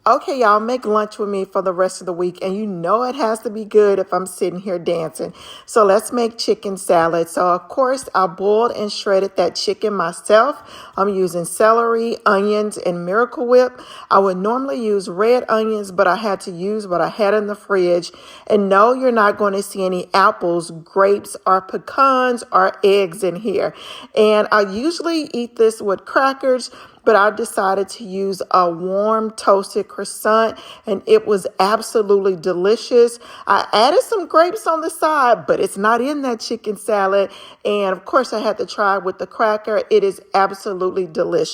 Okay, y'all, make lunch with me for the rest of the week, and you know it has to be good if I'm sitting here dancing. So let's make chicken salad. So of course, I boiled and shredded that chicken myself. I'm using celery, onions, and Miracle Whip. I would normally use red onions, but I had to use what I had in the fridge. And no, you're not going to see any apples, grapes, or pecans or eggs in here. And I usually eat this with crackers, but I decided to use a warm toasted croissant, and it was absolutely delicious. I added some grapes on the side, but it's not in that chicken salad. And of course, I had to try it with the cracker. It is absolutely delicious.